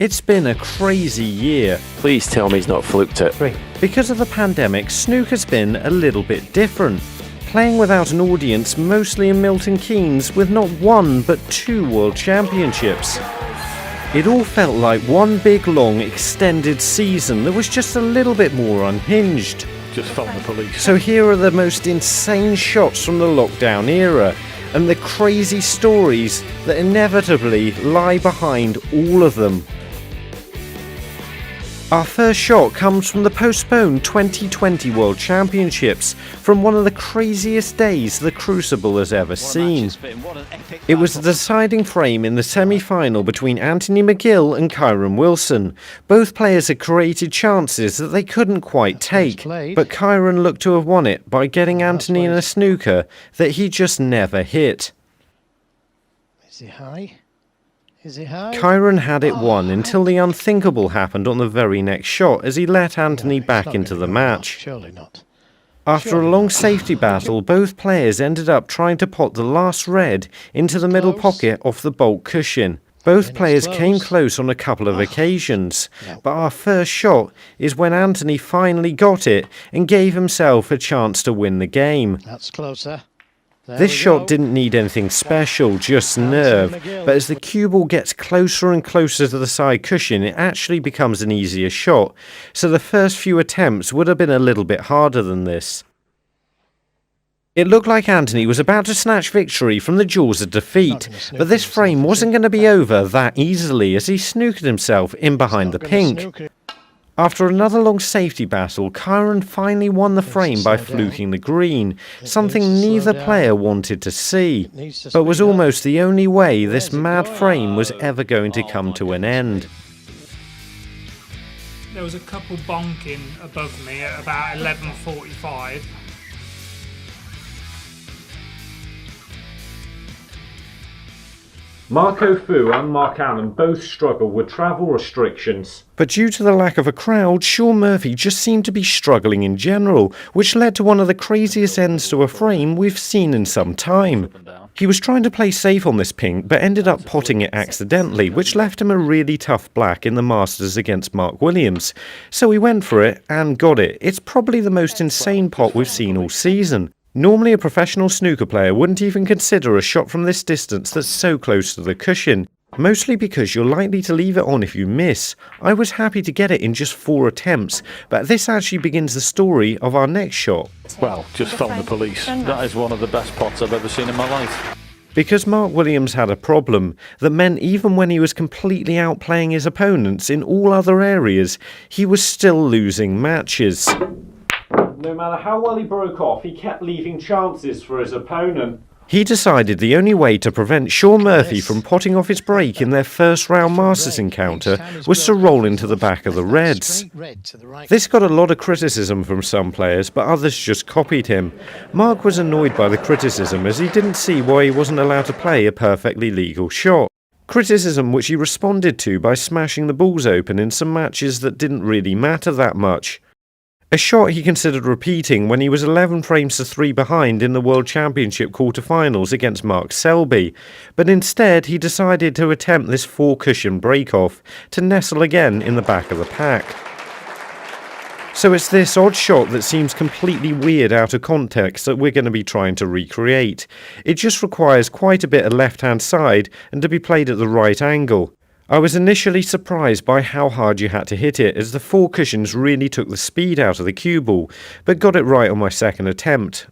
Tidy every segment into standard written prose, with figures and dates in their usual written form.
It's been a crazy year. Please tell me he's not fluked it. Because of the pandemic, snooker's been a little bit different. Playing without an audience, mostly in Milton Keynes, with not one but 2 World Championships. It all felt like one big long extended season that was just a little bit more unhinged. Just phone the police. So here are the most insane shots from the lockdown era, and the crazy stories that inevitably lie behind all of them. Our first shot comes from the postponed 2020 World Championships, from one of the craziest days the Crucible has ever seen. It was the deciding frame in the semi-final between Anthony McGill and Kyron Wilson. Both players had created chances that they couldn't quite take, but Kyron looked to have won it by getting Anthony in a snooker that he just never hit. Is he high? Is he high? Kyron had it won until the unthinkable happened on the very next shot as he let Anthony back into the match. Surely not. After a long safety battle, both players ended up trying to pot the last red into the middle pocket off the bulk cushion. Both players came close on a couple of occasions, but our first shot is when Anthony finally got it and gave himself a chance to win the game. That's closer. This shot didn't need anything special, just nerve, but as the cue ball gets closer and closer to the side cushion, it actually becomes an easier shot, so the first few attempts would have been a little bit harder than this. It looked like Anthony was about to snatch victory from the jaws of defeat, but this frame wasn't going to be over that easily as he snookered himself in behind the pink. After another long safety battle, Kyron finally won the frame by fluking the green, something neither player wanted to see, but was almost the only way this mad frame was ever going to come to an end. There was a couple bonking above me at about 11:45. Marco Fu and Mark Allen both struggle with travel restrictions. But due to the lack of a crowd, Shaun Murphy just seemed to be struggling in general, which led to one of the craziest ends to a frame we've seen in some time. He was trying to play safe on this pink, but ended up potting it accidentally, which left him a really tough black in the Masters against Mark Williams. So he went for it and got it. It's probably the most insane pot we've seen all season. Normally a professional snooker player wouldn't even consider a shot from this distance that's so close to the cushion, mostly because you're likely to leave it on if you miss. I was happy to get it in just 4 attempts, but this actually begins the story of our next shot. Well, just phone the police. That is one of the best pots I've ever seen in my life. Because Mark Williams had a problem that meant even when he was completely outplaying his opponents in all other areas, he was still losing matches. No matter how well he broke off, he kept leaving chances for his opponent. He decided the only way to prevent Shaun Murphy from potting off his break in their first round Masters encounter was to roll into the back of the reds. This got a lot of criticism from some players, but others just copied him. Mark was annoyed by the criticism as he didn't see why he wasn't allowed to play a perfectly legal shot. Criticism which he responded to by smashing the balls open in some matches that didn't really matter that much. A shot he considered repeating when he was 11 frames to 3 behind in the World Championship quarterfinals against Mark Selby, but instead he decided to attempt this 4-cushion break-off to nestle again in the back of the pack. So it's this odd shot that seems completely weird out of context that we're going to be trying to recreate. It just requires quite a bit of left-hand side and to be played at the right angle. I was initially surprised by how hard you had to hit it, as the 4 cushions really took the speed out of the cue ball, but got it right on my second attempt.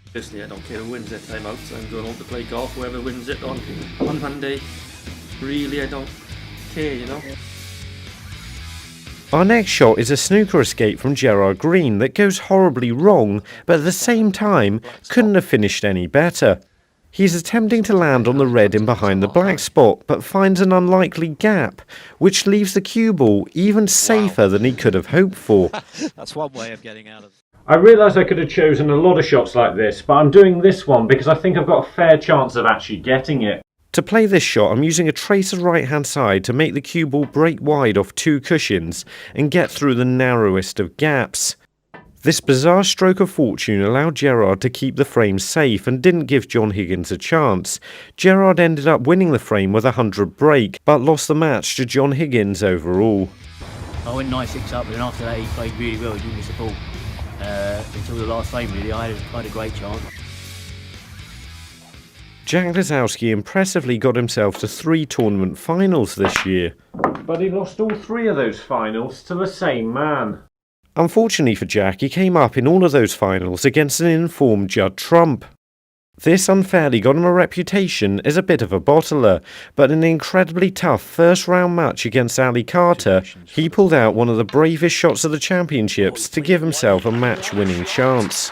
Obviously I don't care who wins it, I'm out, so I'm going home to play golf, whoever wins it on Monday. Really, I don't care, you know. Our next shot is a snooker escape from Gerard Green that goes horribly wrong, but at the same time couldn't have finished any better. He's attempting to land on the red in behind the black spot, but finds an unlikely gap, which leaves the cue ball even safer than he could have hoped for. That's one way of getting out of it. I realise I could have chosen a lot of shots like this, but I'm doing this one because I think I've got a fair chance of actually getting it. To play this shot, I'm using a tracer right-hand side to make the cue ball break wide off 2 cushions and get through the narrowest of gaps. This bizarre stroke of fortune allowed Gerard to keep the frame safe and didn't give John Higgins a chance. Gerard ended up winning the frame with a 100 break, but lost the match to John Higgins overall. I went 9-6 up, and after that he played really well. He didn't miss the ball until the last frame. Really, I had a great chance. Jack Lisowski impressively got himself to 3 tournament finals this year. But he lost all 3 of those finals to the same man. Unfortunately for Jack, he came up in all of those finals against an informed Judd Trump. This unfairly got him a reputation as a bit of a bottler, but in an incredibly tough first round match against Ali Carter, he pulled out one of the bravest shots of the championships to give himself a match-winning chance.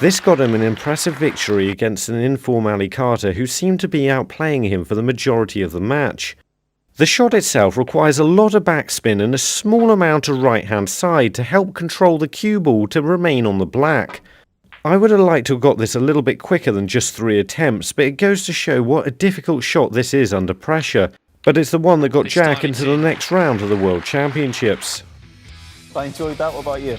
This got him an impressive victory against an informed Ali Carter who seemed to be outplaying him for the majority of the match. The shot itself requires a lot of backspin and a small amount of right-hand side to help control the cue ball to remain on the black. I would have liked to have got this a little bit quicker than just 3 attempts, but it goes to show what a difficult shot this is under pressure. But it's the one that got Jack into the next round of the World Championships. I enjoyed that. What about you?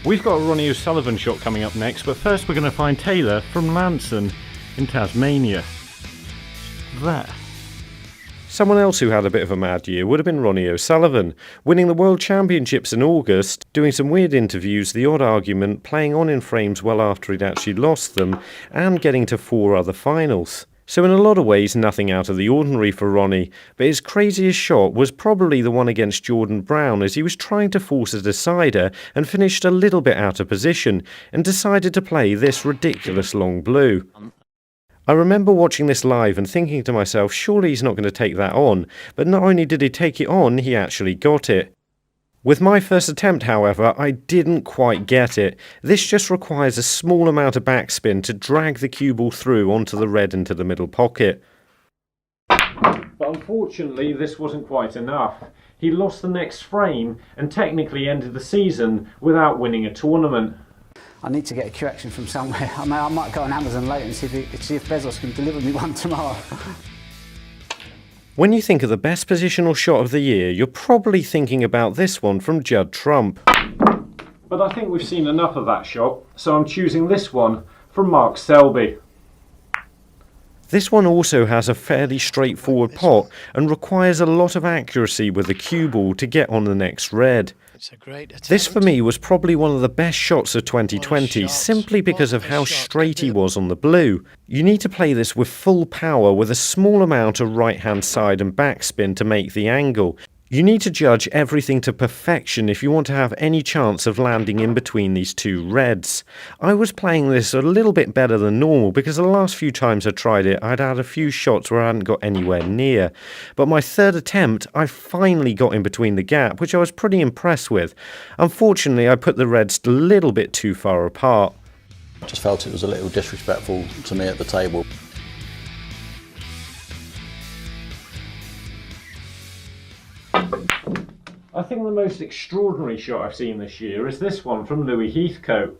We've got a Ronnie O'Sullivan shot coming up next, but first we're going to find Taylor from Lanson in Tasmania. There. Someone else who had a bit of a mad year would have been Ronnie O'Sullivan, winning the World Championships in August, doing some weird interviews, the odd argument, playing on in frames well after he'd actually lost them, and getting to 4 other finals. So in a lot of ways, nothing out of the ordinary for Ronnie, but his craziest shot was probably the one against Jordan Brown as he was trying to force a decider and finished a little bit out of position and decided to play this ridiculous long blue. I remember watching this live and thinking to myself, surely he's not going to take that on, but not only did he take it on, he actually got it. With my first attempt, however, I didn't quite get it. This just requires a small amount of backspin to drag the cue ball through onto the red into the middle pocket. But unfortunately, this wasn't quite enough. He lost the next frame and technically ended the season without winning a tournament. I need to get a correction from somewhere. I might go on Amazon later and see if Bezos can deliver me one tomorrow. When you think of the best positional shot of the year, you're probably thinking about this one from Judd Trump. But I think we've seen enough of that shot, so I'm choosing this one from Mark Selby. This one also has a fairly straightforward pot and requires a lot of accuracy with the cue ball to get on the next red. It's a great attempt. This for me was probably one of the best shots of 2020 simply because of how straight he was on the blue. You need to play this with full power with a small amount of right hand side and backspin to make the angle. You need to judge everything to perfection if you want to have any chance of landing in between these 2 reds. I was playing this a little bit better than normal because the last few times I tried it I'd had a few shots where I hadn't got anywhere near. But my 3rd attempt I finally got in between the gap, which I was pretty impressed with. Unfortunately I put the reds a little bit too far apart. I just felt it was a little disrespectful to me at the table. I think the most extraordinary shot I've seen this year is this one from Louis Heathcote.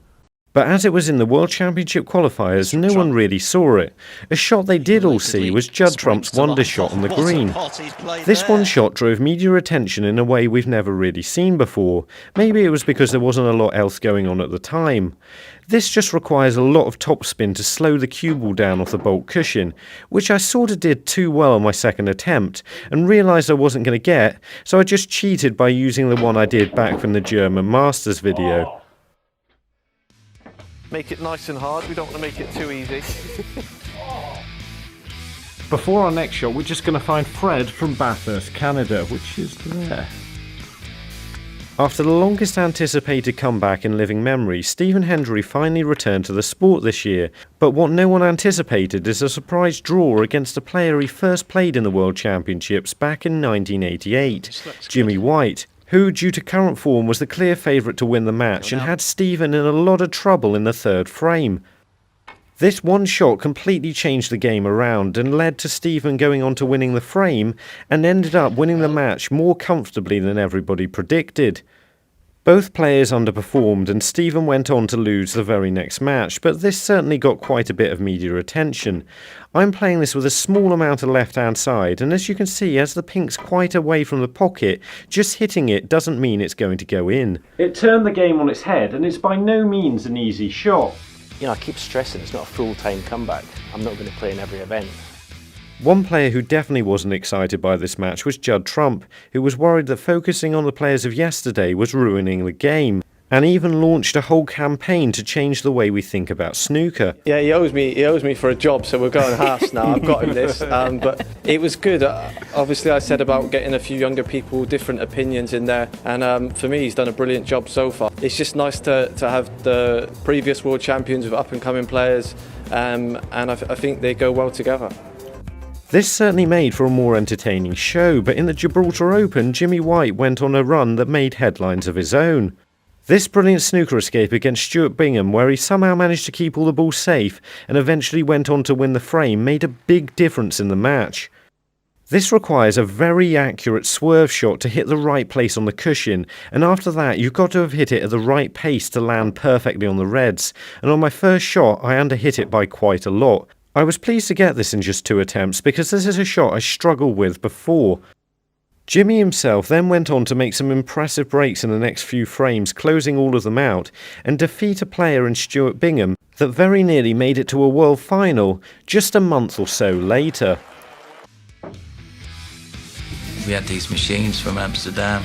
But as it was in the World Championship qualifiers, no one really saw it. A shot they did all see was Judd Trump's wonder shot on the green. This one shot drove media attention in a way we've never really seen before. Maybe it was because there wasn't a lot else going on at the time. This just requires a lot of topspin to slow the cue ball down off the baulk cushion, which I sort of did too well on my 2nd attempt, and realised I wasn't going to get, so I just cheated by using the one I did back from the German Masters video. Make it nice and hard. We don't want to make it too easy. Before our next shot, we're just going to find Fred from Bathurst, Canada, which is there. After the longest anticipated comeback in living memory, Stephen Hendry finally returned to the sport this year, but what no one anticipated is a surprise draw against a player he first played in the World Championships back in 1988, Jimmy White, who, due to current form, was the clear favourite to win the match and had Stephen in a lot of trouble in the 3rd frame. This one shot completely changed the game around and led to Stephen going on to winning the frame and ended up winning the match more comfortably than everybody predicted. Both players underperformed and Stephen went on to lose the very next match, but this certainly got quite a bit of media attention. I'm playing this with a small amount of left-hand side, and as you can see, as the pink's quite away from the pocket, just hitting it doesn't mean it's going to go in. It turned the game on its head, and it's by no means an easy shot. You know, I keep stressing it's not a full-time comeback. I'm not going to play in every event. One player who definitely wasn't excited by this match was Judd Trump, who was worried that focusing on the players of yesterday was ruining the game, and even launched a whole campaign to change the way we think about snooker. Yeah, he owes me for a job, so we're going halves now. I've got him this, but it was good. Obviously, I said about getting a few younger people, different opinions in there, and for me, he's done a brilliant job so far. It's just nice to have the previous world champions with up-and-coming players, and I think they go well together. This certainly made for a more entertaining show, but in the Gibraltar Open, Jimmy White went on a run that made headlines of his own. This brilliant snooker escape against Stuart Bingham, where he somehow managed to keep all the balls safe and eventually went on to win the frame, made a big difference in the match. This requires a very accurate swerve shot to hit the right place on the cushion, and after that you've got to have hit it at the right pace to land perfectly on the reds, and on my first shot I underhit it by quite a lot. I was pleased to get this in just 2 attempts because this is a shot I struggled with before. Jimmy himself then went on to make some impressive breaks in the next few frames, closing all of them out, and defeat a player in Stuart Bingham that very nearly made it to a world final just a month or so later. We had these machines from Amsterdam.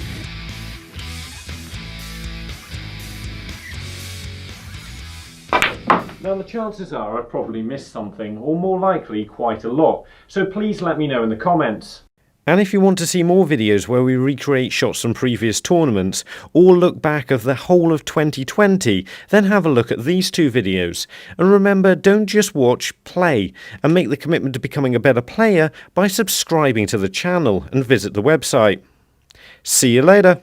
Now the chances are I've probably missed something, or more likely quite a lot, so please let me know in the comments. And if you want to see more videos where we recreate shots from previous tournaments, or look back of the whole of 2020, then have a look at these 2 videos. And remember, don't just watch, play, and make the commitment to becoming a better player by subscribing to the channel and visit the website. See you later!